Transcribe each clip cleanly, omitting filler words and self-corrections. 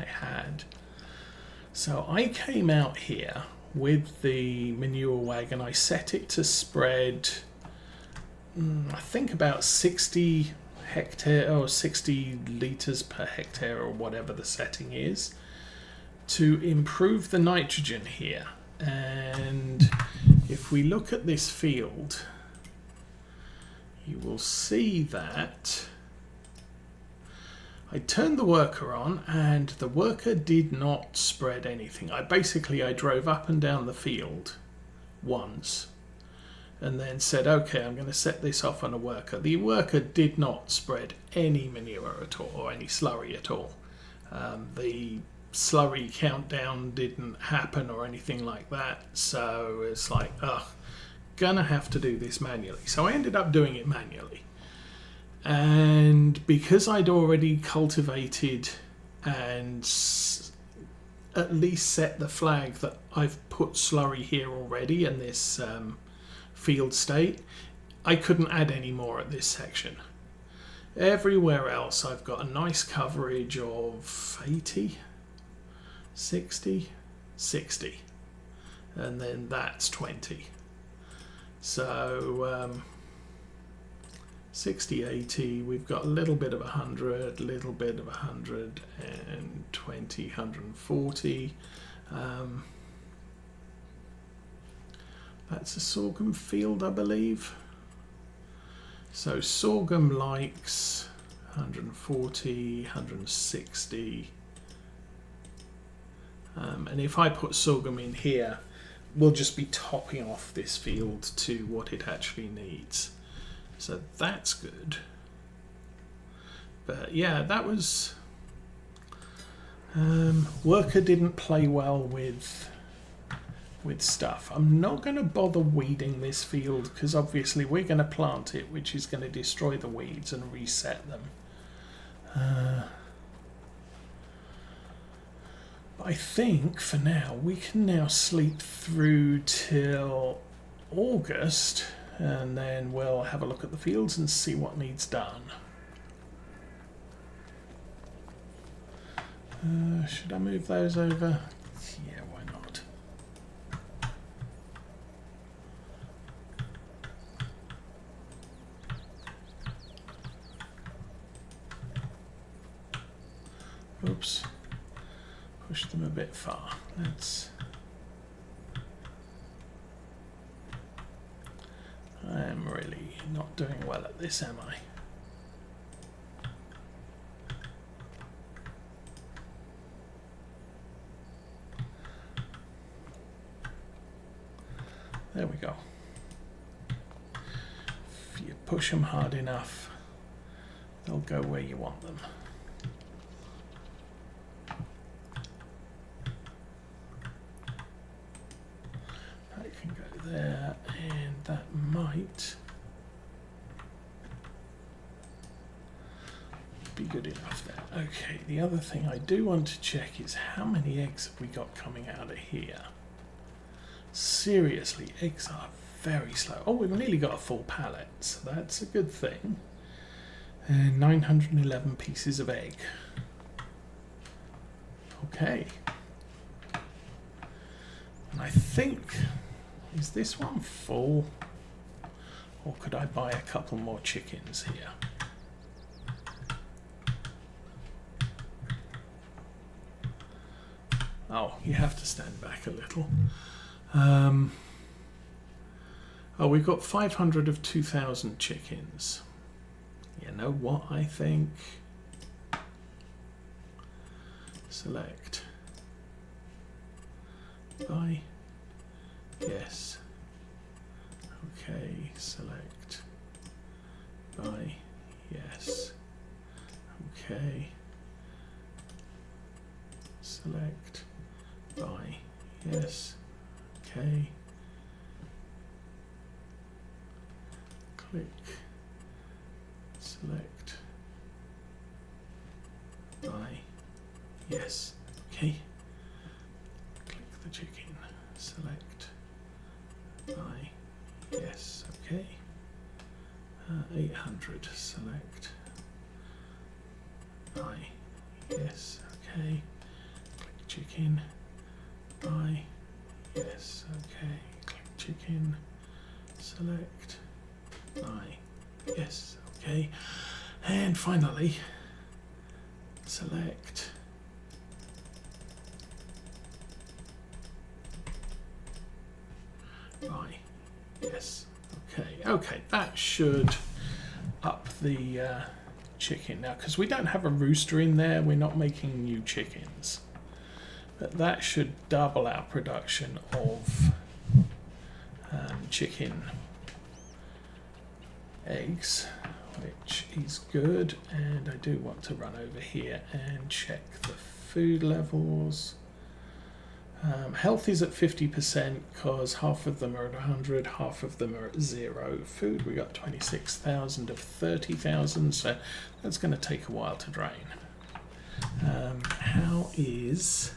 had. So I came out here with the manure wagon. I set it to spread, I think about 60 hectare or 60 litres per hectare or whatever the setting is, to improve the nitrogen here. And if we look at this field, you will see that I turned the worker on and the worker did not spread anything. I drove up and down the field once and then said, okay, I'm going to set this off on a worker. The worker did not spread any manure at all or any slurry at all. The slurry countdown didn't happen or anything like that. So it's like, gonna have to do this manually. So I ended up doing it manually. And because I'd already cultivated and at least set the flag that I've put slurry here already in this field state, I couldn't add any more at this section. Everywhere else I've got a nice coverage of 80, 60, 60, and then that's 20. So 60, 80, we've got a little bit of 100, little bit of 120, 140. That's a sorghum field, I believe. So sorghum likes 140, 160. And if I put sorghum in here, we'll just be topping off this field to what it actually needs. So that's good. But yeah, that was... worker didn't play well with stuff. I'm not going to bother weeding this field because obviously we're going to plant it, which is going to destroy the weeds and reset them. I think for now we can now sleep through till August, and then we'll have a look at the fields and see what needs done. Should I move those over? Yeah, why not? Oops. Push them a bit far. I'm really not doing well at this, am I? There we go. If you push them hard enough, they'll go where you want them. There, and that might be good enough there. Okay, the other thing I do want to check is how many eggs have we got coming out of here. Seriously, eggs are very slow. Oh, we've nearly got a full pallet, so that's a good thing. And 911 pieces of egg. Okay. And I think... is this one full? Or could I buy a couple more chickens here? Oh, you have to stand back a little. Oh, we've got 500 of 2,000 chickens. You know what I think? Select. Buy. Yes. Okay, select. Buy. Yes. Okay. Select. Buy. Yes. Okay. Click. Select. Buy. Yes. Okay. Click the chicken. Select. Buy. Yes. Okay. 800. Select. Buy. Yes. Okay. chicken. Buy. Yes. Okay. Click chicken. Select. Buy. Yes. Okay. And finally, select. Buy. Yes. Okay. Okay. That should up the chicken now, because we don't have a rooster in there. We're not making new chickens, but that should double our production of chicken eggs, which is good. And I do want to run over here and check the food levels. Health is at 50% because half of them are at 100, half of them are at 0. Food, we got 26,000 of 30,000, so that's going to take a while to drain. How is...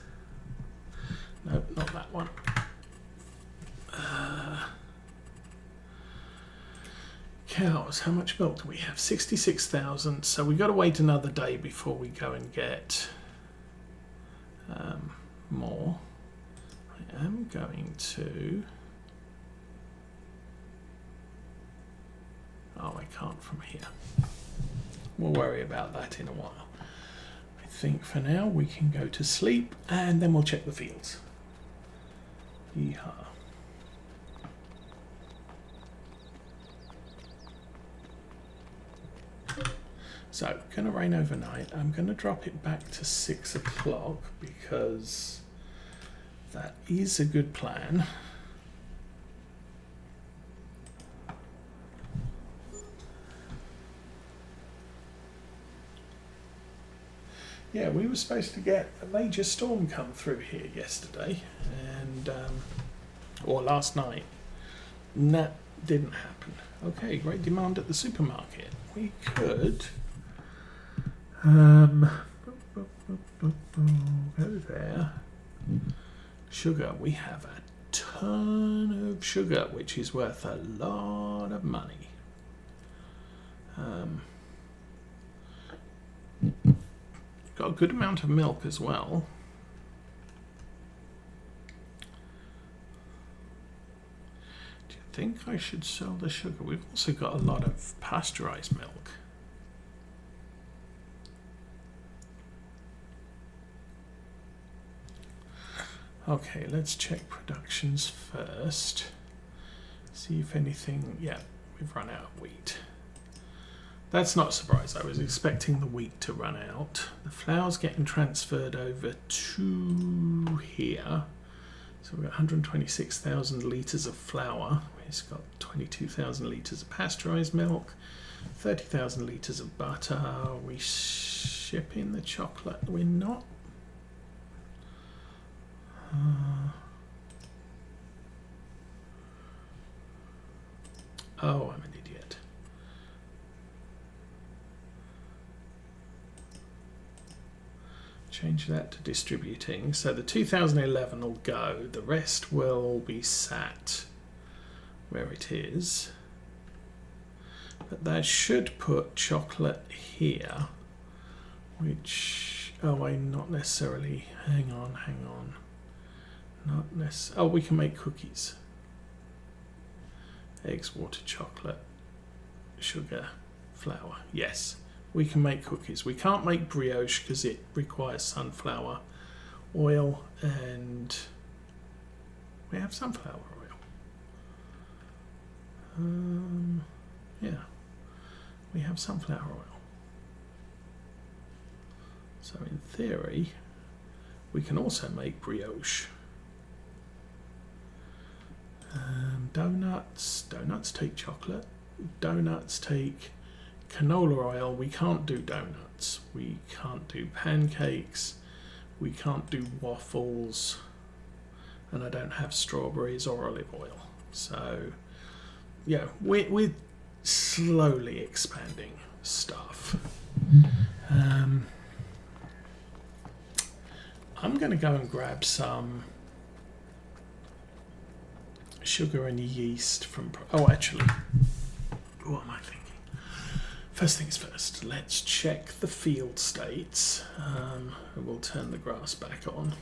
Nope, not that one. Cows, how much milk do we have? 66,000, so we've got to wait another day before we go and get more. I am going to... Oh, I can't from here. We'll worry about that in a while. I think for now we can go to sleep and then we'll check the fields. Yeehaw. So, going to rain overnight. I'm going to drop it back to 6 o'clock because that is a good plan. Yeah, we were supposed to get a major storm come through here yesterday, and or last night. And that didn't happen. Okay, great demand at the supermarket. We could go there. Sugar, we have a ton of sugar, which is worth a lot of money. Got a good amount of milk as well. Do you think I should sell the sugar? We've also got a lot of pasteurized milk. Okay, let's check productions first. See if anything... Yeah, we've run out of wheat. That's not a surprise. I was expecting the wheat to run out. The flour's getting transferred over to here. So we've got 126,000 litres of flour. It's got 22,000 litres of pasteurised milk. 30,000 litres of butter. Are we shipping the chocolate? We're not. Oh, I'm an idiot. Change that to distributing. So the 2011 will go. The rest will be sat where it is. But that should put chocolate here, which... Oh, I'm not necessarily... Hang on. Not necessarily... Oh, we can make cookies. Eggs, water, chocolate, sugar, flour. Yes, we can make cookies. We can't make brioche because it requires sunflower oil, and we have sunflower oil. Yeah, we have sunflower oil. So in theory, we can also make brioche. Donuts take chocolate. Donuts take canola oil. We can't do donuts. We can't do pancakes. We can't do waffles. And I don't have strawberries or olive oil. So, yeah, we're slowly expanding stuff. I'm going to go and grab some sugar and yeast from... Oh, actually, what am I thinking? First things first, let's check the field states. We'll turn the grass back on.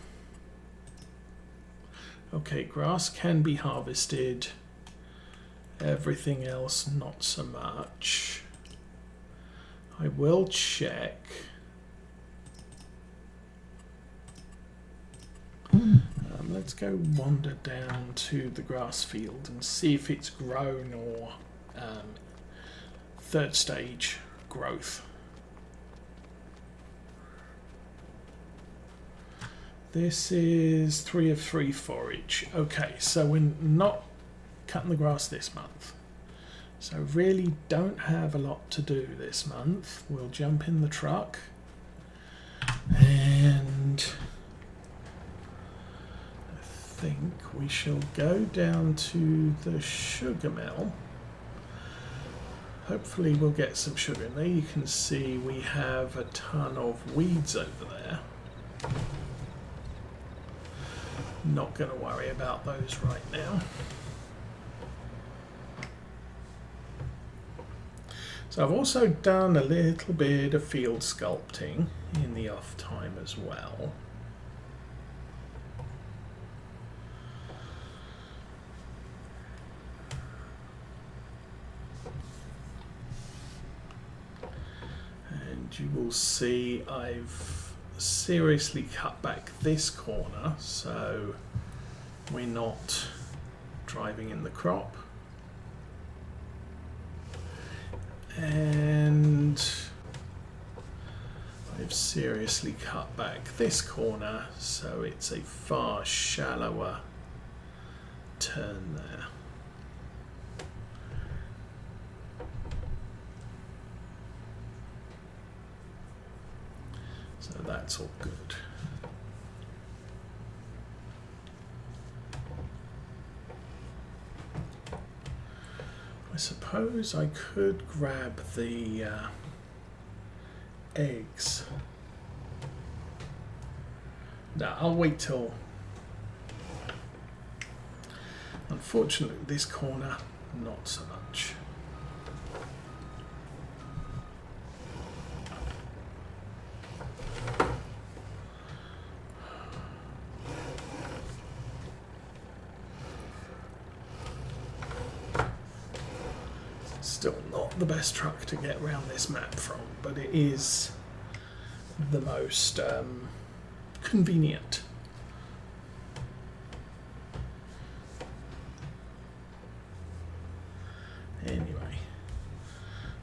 Okay, grass can be harvested. Everything else, not so much. I will check. Let's go wander down to the grass field and see if it's grown or third stage growth. This is 3 of 3 forage. Okay, so we're not cutting the grass this month. So really don't have a lot to do this month. We'll jump in the truck and I think we shall go down to the sugar mill. Hopefully we'll get some sugar in there. You can see we have a ton of weeds over there. Not going to worry about those right now. So I've also done a little bit of field sculpting in the off time as well. And you will see I've seriously cut back this corner so we're not driving in the crop, and I've seriously cut back this corner so it's a far shallower turn there. So that's all good. I suppose I could grab the eggs. No, I'll wait till... Unfortunately, this corner, not so much. Still not the best truck to get around this map from, but it is the most convenient. Anyway,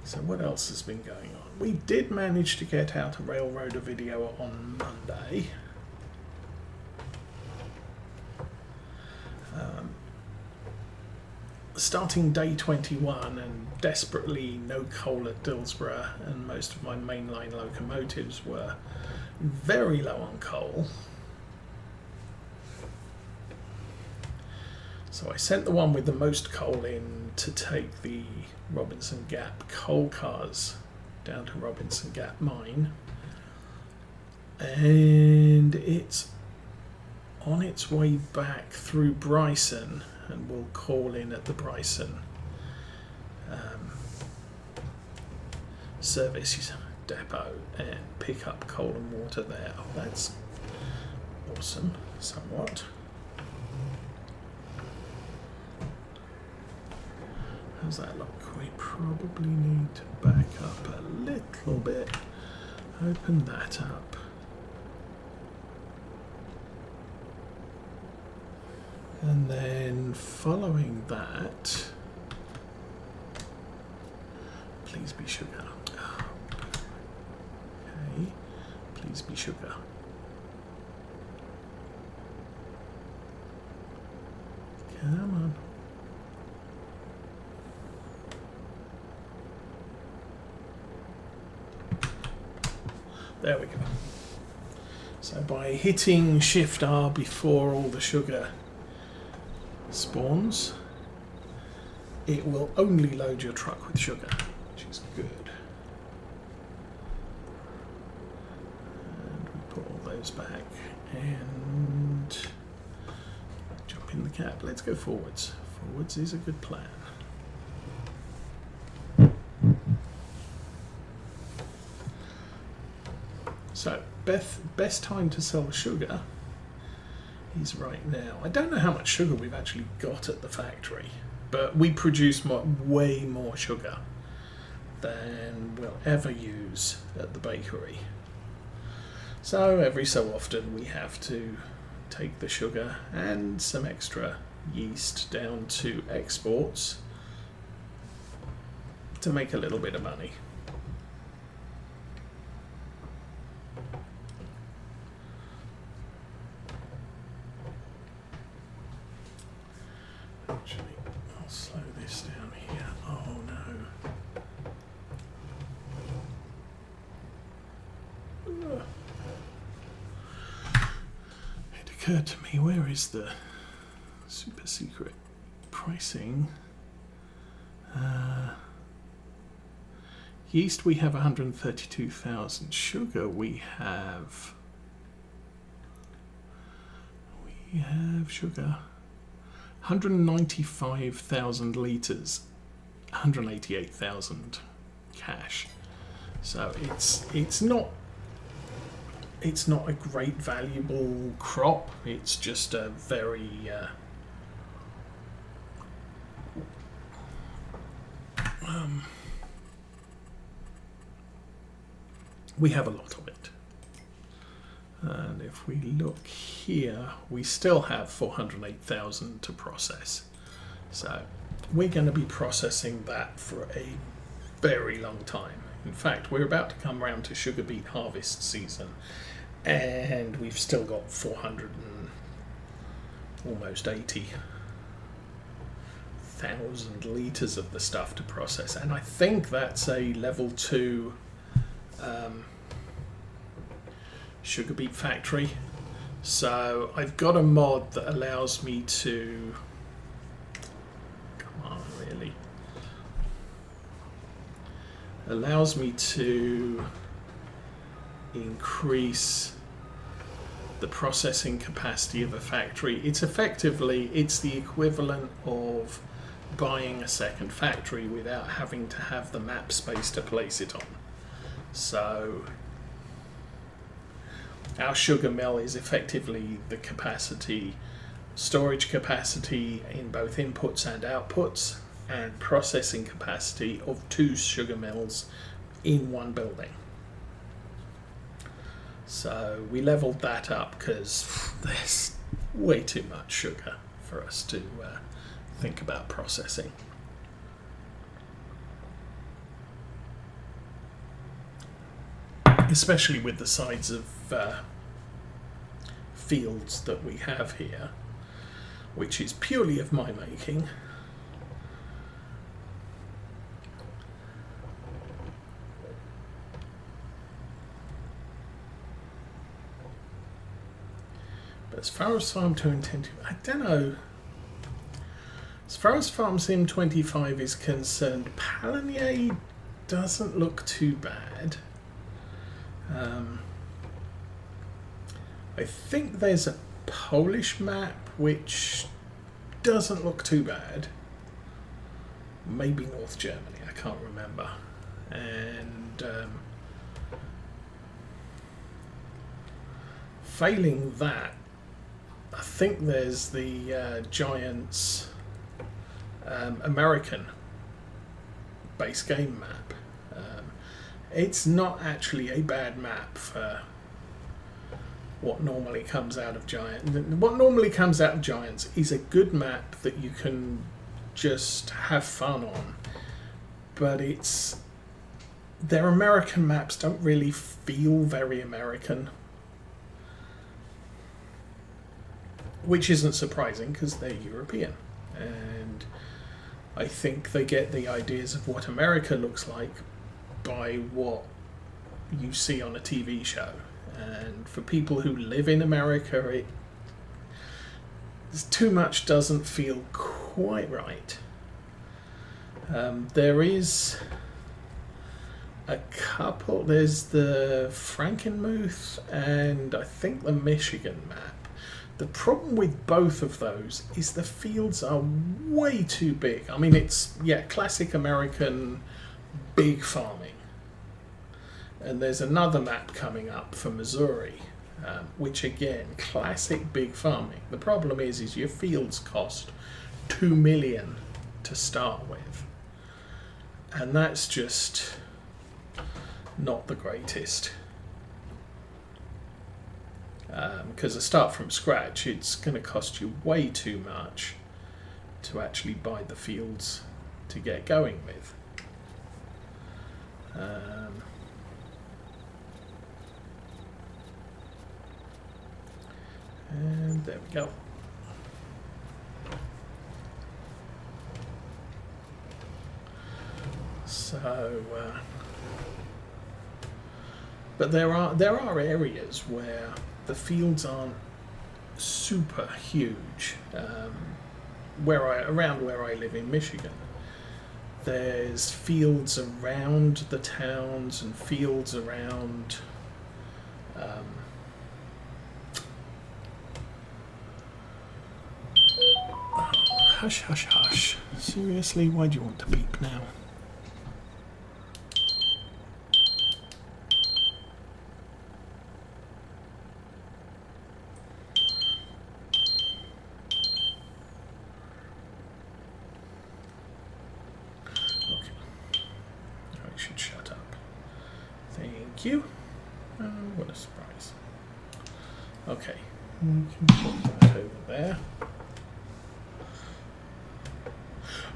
so what else has been going on? We did manage to get out a railroader video on Monday. Starting day 21 and desperately no coal at Dillsborough, and most of my mainline locomotives were very low on coal. So I sent the one with the most coal in to take the Robinson Gap coal cars down to Robinson Gap mine, and it's on its way back through Bryson, and we'll call in at the Bryson service depot and pick up coal and water there. Oh, that's awesome, somewhat. How's that look? We probably need to back up a little bit. Open that up. And then following that, please be sugar. Okay, please be sugar. Come on. There we go. So by hitting Shift R before all the sugar spawns, it will only load your truck with sugar, which is good. And we put all those back and jump in the cab. Let's go forwards. Forwards is a good plan. So best time to sell sugar is right now. I don't know how much sugar we've actually got at the factory, but we produce way more sugar than we'll ever use at the bakery. So every so often we have to take the sugar and some extra yeast down to exports to make a little bit of money. Actually, I'll slow this down here. Oh no. It occurred to me, where is the super secret pricing? Yeast we have 132,000. Sugar we have sugar 195,000 litres, 188,000 cash. So it's not a great valuable crop. It's just a very we have a lot of it. And if we look here, we still have 408,000 to process. So we're going to be processing that for a very long time. In fact, we're about to come around to sugar beet harvest season, and we've still got 400 and almost 80,000 litres of the stuff to process. And I think that's a level 2 sugar beet factory. So I've got a mod that allows me to, come on, really, allows me to increase the processing capacity of a factory. It's the equivalent of buying a second factory without having to have the map space to place it on. So our sugar mill is effectively the storage capacity in both inputs and outputs, and processing capacity of 2 sugar mills in one building. So we leveled that up because there's way too much sugar for us to think about processing. Especially with the size of fields that we have here, which is purely of my making. But as far as Farm 2 and 10, I don't know. As far as Farm Sim 25 is concerned, Palanier doesn't look too bad. I think there's a Polish map which doesn't look too bad. Maybe North Germany, I can't remember. And failing that, I think there's the Giants American base game map. It's not actually a bad map for what normally comes out of Giants. What normally comes out of Giants is a good map that you can just have fun on. But their American maps don't really feel very American. Which isn't surprising because they're European. And I think they get the ideas of what America looks like by what you see on a TV show. And for people who live in America, too much doesn't feel quite right. There is a couple. There's the Frankenmuth and I think the Michigan map. The problem with both of those is the fields are way too big. I mean, it's, classic American big farming. And there's another map coming up for Missouri, which again, classic big farming. The problem is your fields cost 2 million to start with, and that's just not the greatest. Because to start from scratch, it's going to cost you way too much to actually buy the fields to get going with. And there we go. So, but there are areas where the fields aren't super huge. Around where I live in Michigan, there's fields around the towns and fields around. Hush, hush, hush. Seriously, why do you want to beep now? Okay. I should shut up. Thank you. Oh, what a surprise. Okay. We can put that over there.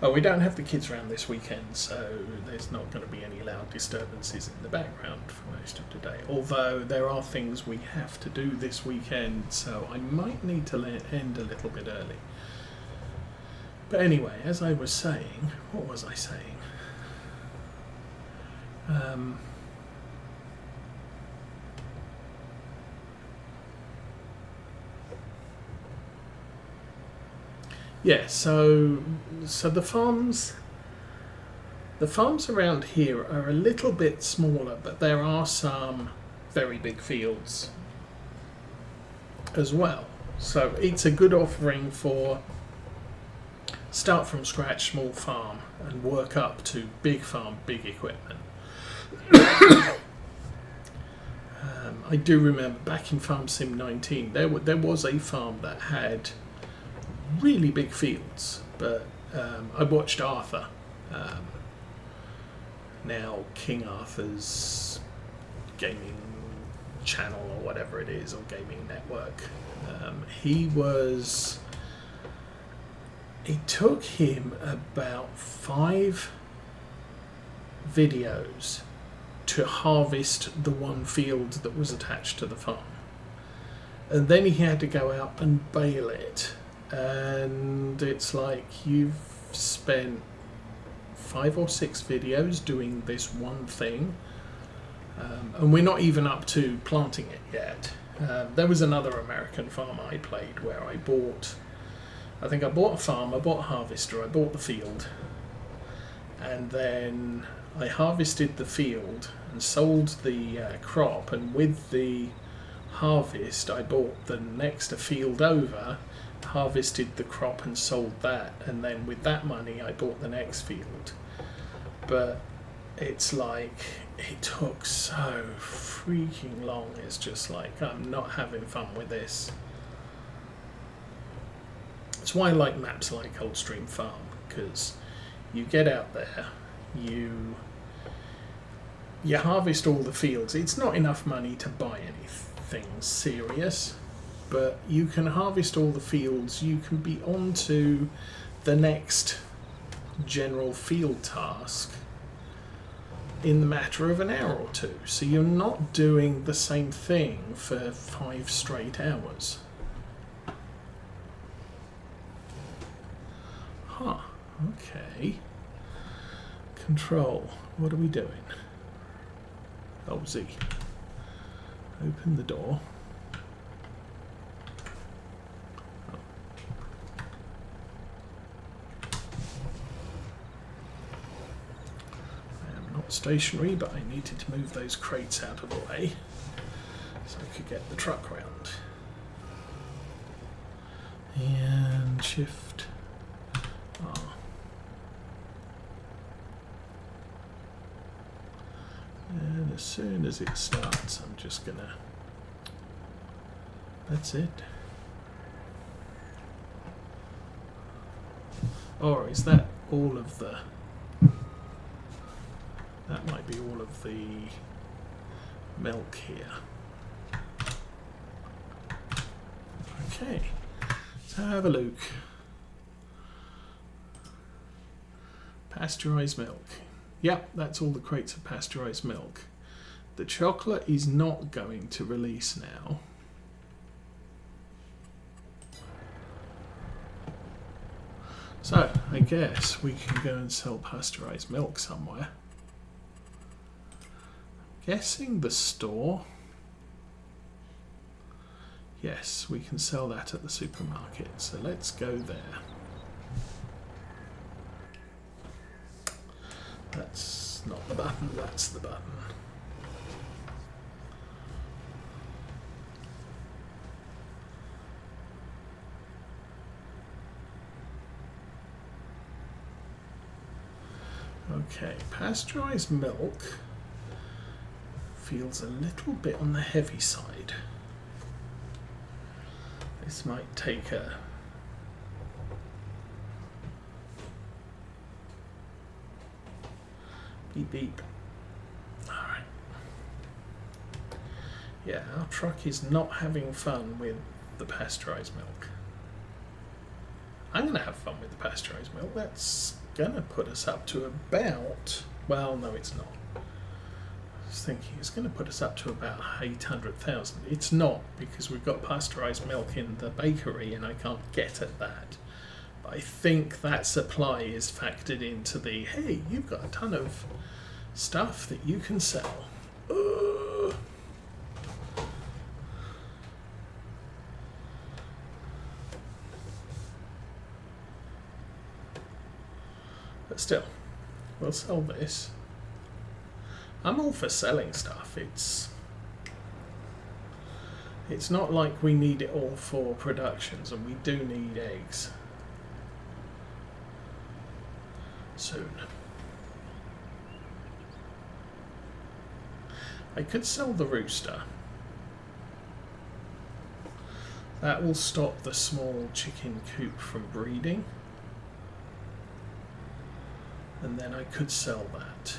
Oh, we don't have the kids around this weekend, so there's not going to be any loud disturbances in the background for most of today. Although there are things we have to do this weekend, so I might need to end a little bit early. But anyway, as I was saying, what was I saying? Yeah, so the farms around here are a little bit smaller, but there are some very big fields as well. So it's a good offering for start from scratch, small farm, and work up to big farm, big equipment. I do remember back in Farm Sim 19, there was a farm that had really big fields, but I watched Arthur, now King Arthur's gaming channel or whatever it is, or gaming network. It took him about 5 videos to harvest the one field that was attached to the farm, and then he had to go out and bale it. And it's like you've spent 5 or 6 videos doing this one thing, and we're not even up to planting it yet. There was another American farm I played where I bought a farm, I bought a harvester, I bought the field, and then I harvested the field and sold the crop, and with the harvest I bought the next field over, harvested the crop and sold that, and then with that money I bought the next field. But it's like it took so freaking long. It's just like I'm not having fun with this. That's why I like maps like Coldstream Farm, because you get out there, you harvest all the fields. It's not enough money to buy anything serious, but you can harvest all the fields, you can be on to the next general field task in the matter of an hour or two. So you're not doing the same thing for 5 straight hours. Huh, okay. Control, what are we doing? Oh, Z. Open the door. Stationary, but I needed to move those crates out of the way so I could get the truck round. And shift R. And as soon as it starts, I'm just gonna That's it. Or is that all of the... That might be all of the milk here. Okay, let's have a look. Pasteurised milk. Yep, that's all the crates of pasteurised milk. The chocolate is not going to release now. So, I guess we can go and sell pasteurised milk somewhere. Guessing the store. Yes, we can sell that at the supermarket. So let's go there. That's not the button, that's the button. Okay, pasteurised milk feels a little bit on the heavy side. This might take a... Beep beep. Alright. Yeah, our truck is not having fun with the pasteurised milk. I'm going to have fun with the pasteurised milk. That's going to put us up to about... Well, no, it's not. I was thinking it's going to put us up to about 800,000. It's not, because we've got pasteurised milk in the bakery and I can't get at that. But I think that supply is factored into the, hey, you've got a ton of stuff that you can sell. But still, we'll sell this. I'm all for selling stuff. It's not like we need it all for productions, and we do need eggs soon. I could sell the rooster. That will stop the small chicken coop from breeding. And then I could sell that.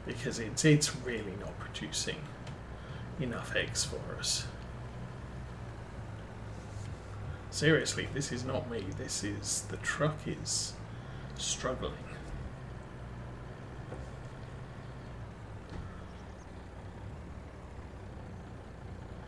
Because it's really not producing enough eggs for us. Seriously, this is not me. This is the truck is struggling.